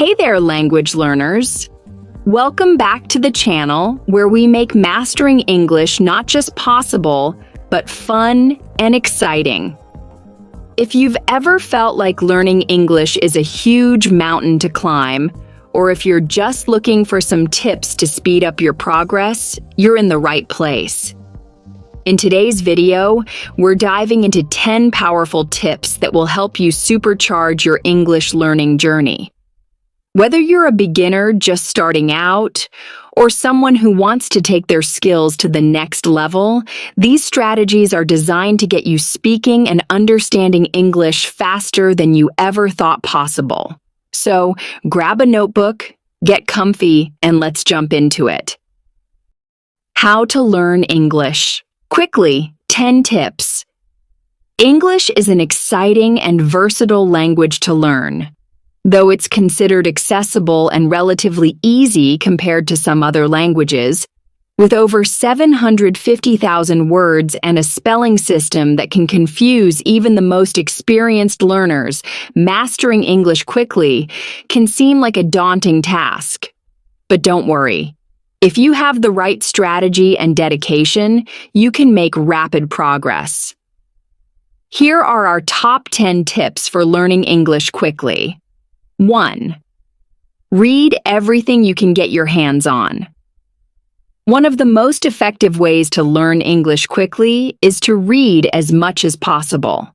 Hey there, language learners! Welcome back to the channel where we make mastering English not just possible, but fun and exciting. If you've ever felt like learning English is a huge mountain to climb, or if you're just looking for some tips to speed up your progress, you're in the right place. In today's video, we're diving into 10 powerful tips that will help you supercharge your English learning journey. Whether you're a beginner just starting out, or someone who wants to take their skills to the next level, these strategies are designed to get you speaking and understanding English faster than you ever thought possible. So, grab a notebook, get comfy, and let's jump into it. How to learn English. Quickly, 10 tips. English is an exciting and versatile language to learn. Though it's considered accessible and relatively easy compared to some other languages, with over 750,000 words and a spelling system that can confuse even the most experienced learners, mastering English quickly can seem like a daunting task. But don't worry. If you have the right strategy and dedication, you can make rapid progress. Here are our top 10 tips for learning English quickly. 1. Read everything you can get your hands on. One of the most effective ways to learn English quickly is to read as much as possible.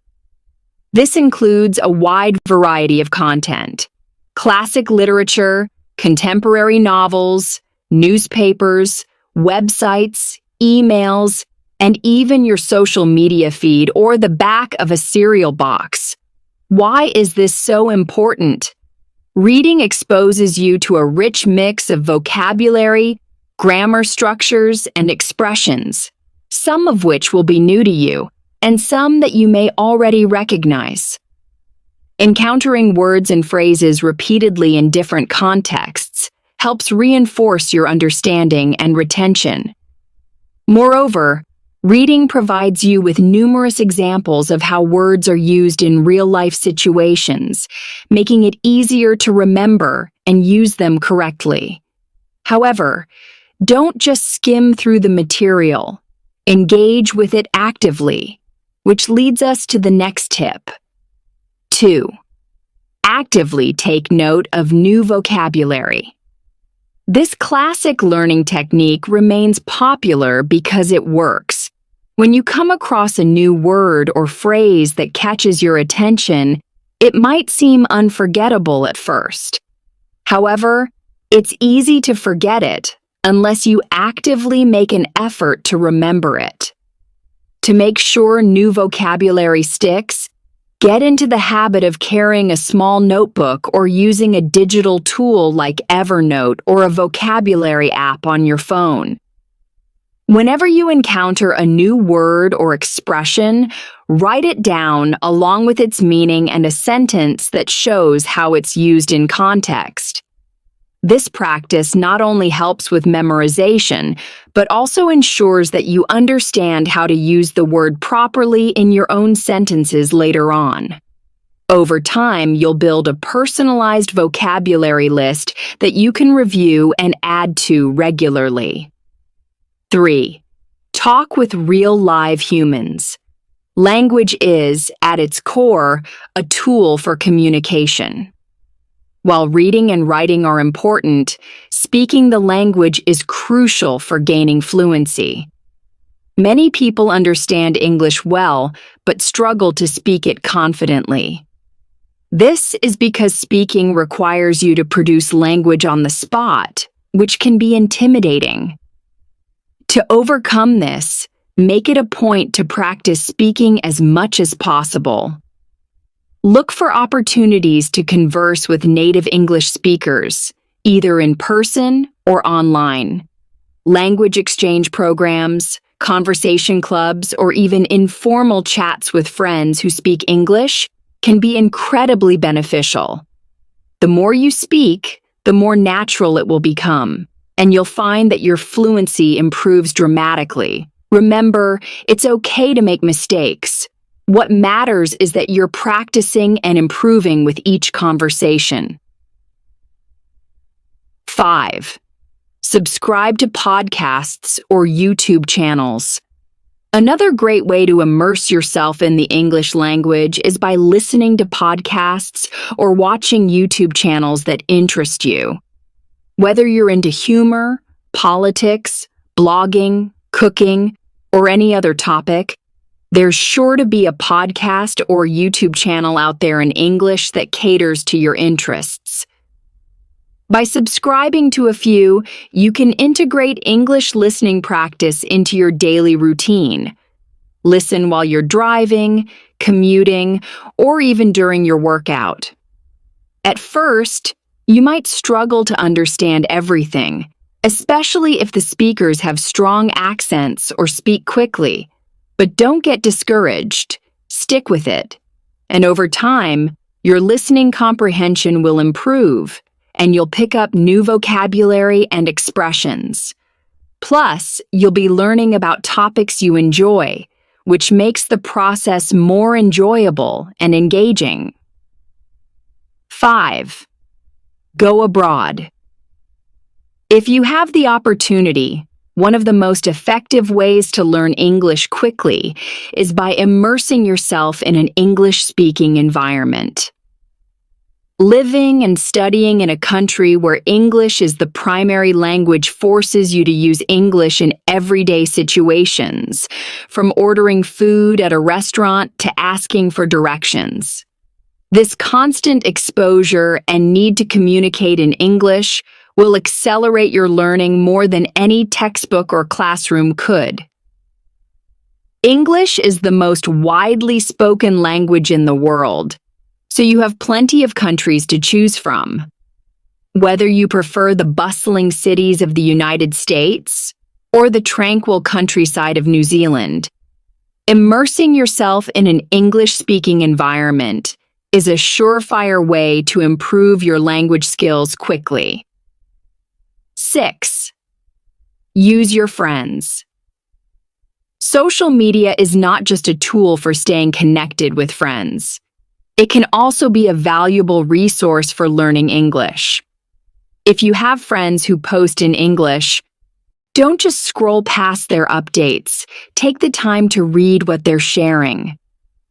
This includes a wide variety of content: classic literature, contemporary novels, newspapers, websites, emails, and even your social media feed or the back of a cereal box. Why is this so important? Reading exposes you to a rich mix of vocabulary, grammar structures, and expressions, some of which will be new to you, and some that you may already recognize. Encountering words and phrases repeatedly in different contexts helps reinforce your understanding and retention. Moreover, reading provides you with numerous examples of how words are used in real-life situations, making it easier to remember and use them correctly. However, don't just skim through the material. Engage with it actively, which leads us to the next tip. 2. Actively take note of new vocabulary. This classic learning technique remains popular because it works. When you come across a new word or phrase that catches your attention, it might seem unforgettable at first. However, it's easy to forget it unless you actively make an effort to remember it. To make sure new vocabulary sticks, get into the habit of carrying a small notebook or using a digital tool like Evernote or a vocabulary app on your phone. Whenever you encounter a new word or expression, write it down along with its meaning and a sentence that shows how it's used in context. This practice not only helps with memorization, but also ensures that you understand how to use the word properly in your own sentences later on. Over time, you'll build a personalized vocabulary list that you can review and add to regularly. 3. Talk with real live humans. Language is, at its core, a tool for communication. While reading and writing are important, speaking the language is crucial for gaining fluency. Many people understand English well, but struggle to speak it confidently. This is because speaking requires you to produce language on the spot, which can be intimidating. To overcome this, make it a point to practice speaking as much as possible. Look for opportunities to converse with native English speakers, either in person or online. Language exchange programs, conversation clubs, or even informal chats with friends who speak English can be incredibly beneficial. The more you speak, the more natural it will become, and you'll find that your fluency improves dramatically. Remember, it's okay to make mistakes. What matters is that you're practicing and improving with each conversation. 5. Subscribe to podcasts or YouTube channels. Another great way to immerse yourself in the English language is by listening to podcasts or watching YouTube channels that interest you. Whether you're into humor, politics, blogging, cooking, or any other topic, there's sure to be a podcast or YouTube channel out there in English that caters to your interests. By subscribing to a few, you can integrate English listening practice into your daily routine. Listen while you're driving, commuting, or even during your workout. At first, you might struggle to understand everything, especially if the speakers have strong accents or speak quickly. But don't get discouraged. Stick with it. And over time, your listening comprehension will improve, and you'll pick up new vocabulary and expressions. Plus, you'll be learning about topics you enjoy, which makes the process more enjoyable and engaging. 5. Go abroad. If you have the opportunity, one of the most effective ways to learn English quickly is by immersing yourself in an English-speaking environment. Living and studying in a country where English is the primary language forces you to use English in everyday situations, from ordering food at a restaurant to asking for directions. This constant exposure and need to communicate in English will accelerate your learning more than any textbook or classroom could. English is the most widely spoken language in the world, so you have plenty of countries to choose from. Whether you prefer the bustling cities of the United States or the tranquil countryside of New Zealand, immersing yourself in an English-speaking environment is a surefire way to improve your language skills quickly. 6. Use your friends. Social media is not just a tool for staying connected with friends. It can also be a valuable resource for learning English. If you have friends who post in English, don't just scroll past their updates. Take the time to read what they're sharing.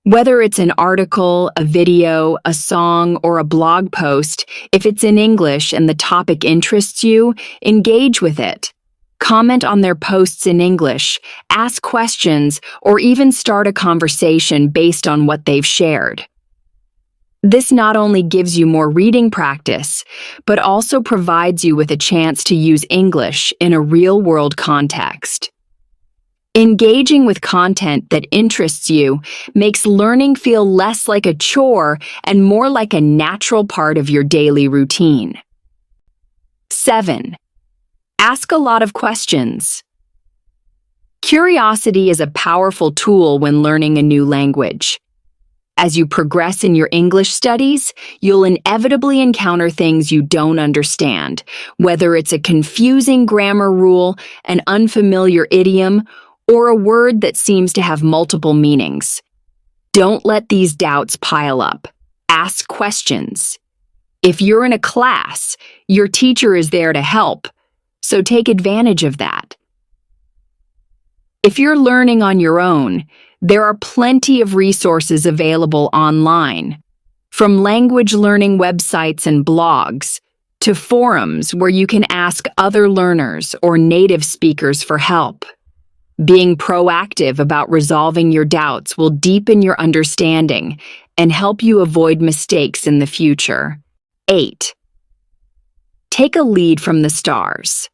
Whether it's an article, a video, a song, or a blog post, if it's in English and the topic interests you, engage with it. Comment on their posts in English, ask questions, or even start a conversation based on what they've shared. This not only gives you more reading practice, but also provides you with a chance to use English in a real-world context. Engaging with content that interests you makes learning feel less like a chore and more like a natural part of your daily routine. 7. Ask a lot of questions. Curiosity is a powerful tool when learning a new language. As you progress in your English studies, you'll inevitably encounter things you don't understand, whether it's a confusing grammar rule, an unfamiliar idiom, or a word that seems to have multiple meanings. Don't let these doubts pile up. Ask questions. If you're in a class, your teacher is there to help, so take advantage of that. If you're learning on your own, there are plenty of resources available online, from language learning websites and blogs to forums where you can ask other learners or native speakers for help. Being proactive about resolving your doubts will deepen your understanding and help you avoid mistakes in the future. 8. Take a lead from the stars.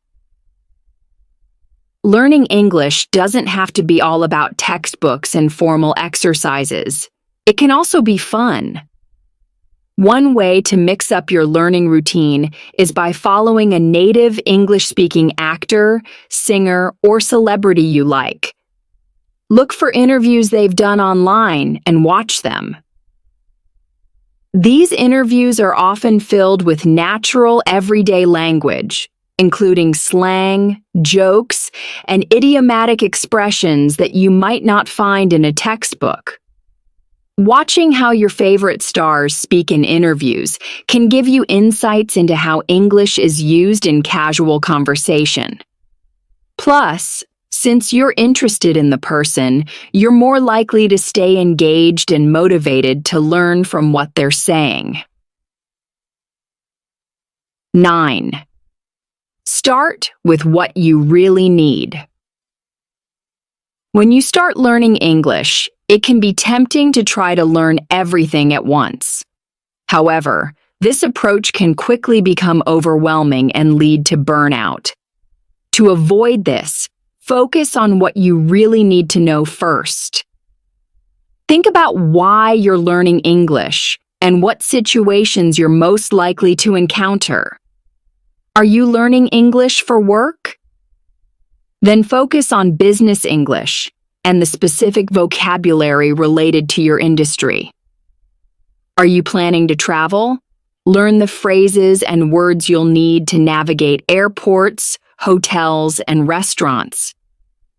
Learning English doesn't have to be all about textbooks and formal exercises. It can also be fun. One way to mix up your learning routine is by following a native English-speaking actor, singer, or celebrity you like. Look for interviews they've done online and watch them. These interviews are often filled with natural, everyday language, including slang, jokes, and idiomatic expressions that you might not find in a textbook. Watching how your favorite stars speak in interviews can give you insights into how English is used in casual conversation. Plus, since you're interested in the person, you're more likely to stay engaged and motivated to learn from what they're saying. 9. Start with what you really need. When you start learning English, it can be tempting to try to learn everything at once. However, this approach can quickly become overwhelming and lead to burnout. To avoid this, focus on what you really need to know first. Think about why you're learning English and what situations you're most likely to encounter. Are you learning English for work? Then focus on business English and the specific vocabulary related to your industry. Are you planning to travel? Learn the phrases and words you'll need to navigate airports, hotels, and restaurants.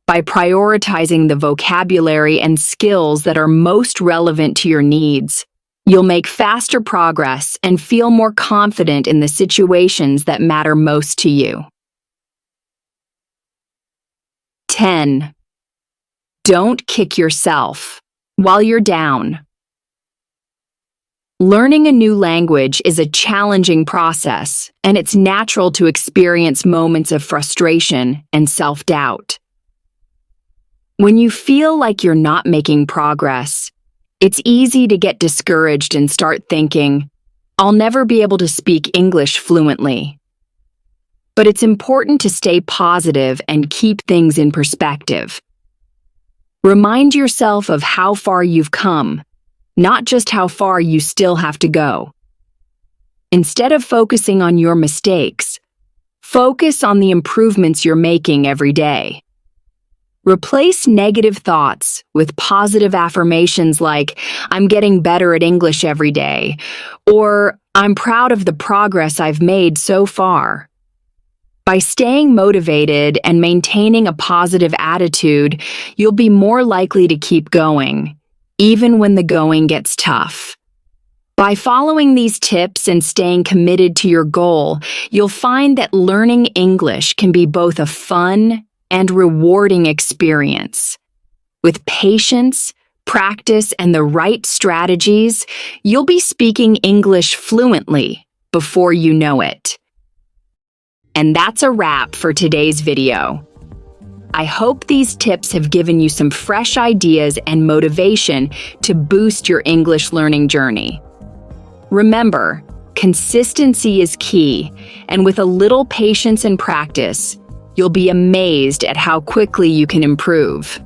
By prioritizing the vocabulary and skills that are most relevant to your needs, you'll make faster progress and feel more confident in the situations that matter most to you. 10. Don't kick yourself while you're down. Learning a new language is a challenging process, and it's natural to experience moments of frustration and self-doubt. When you feel like you're not making progress, it's easy to get discouraged and start thinking, "I'll never be able to speak English fluently." But it's important to stay positive and keep things in perspective. Remind yourself of how far you've come, not just how far you still have to go. Instead of focusing on your mistakes, focus on the improvements you're making every day. Replace negative thoughts with positive affirmations like, "I'm getting better at English every day," or "I'm proud of the progress I've made so far." By staying motivated and maintaining a positive attitude, you'll be more likely to keep going, even when the going gets tough. By following these tips and staying committed to your goal, you'll find that learning English can be both a fun and rewarding experience. With patience, practice, and the right strategies, you'll be speaking English fluently before you know it. And that's a wrap for today's video. I hope these tips have given you some fresh ideas and motivation to boost your English learning journey. Remember, consistency is key, and with a little patience and practice, you'll be amazed at how quickly you can improve.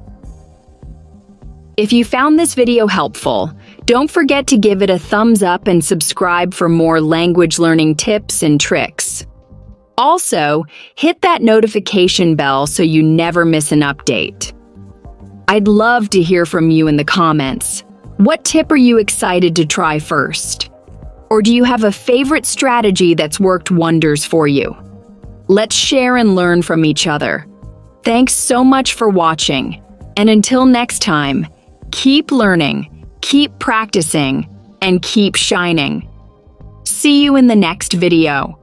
If you found this video helpful, don't forget to give it a thumbs up and subscribe for more language learning tips and tricks. Also, hit that notification bell so you never miss an update. I'd love to hear from you in the comments. What tip are you excited to try first? Or do you have a favorite strategy that's worked wonders for you? Let's share and learn from each other. Thanks so much for watching, and until next time, keep learning, keep practicing, and keep shining. See you in the next video.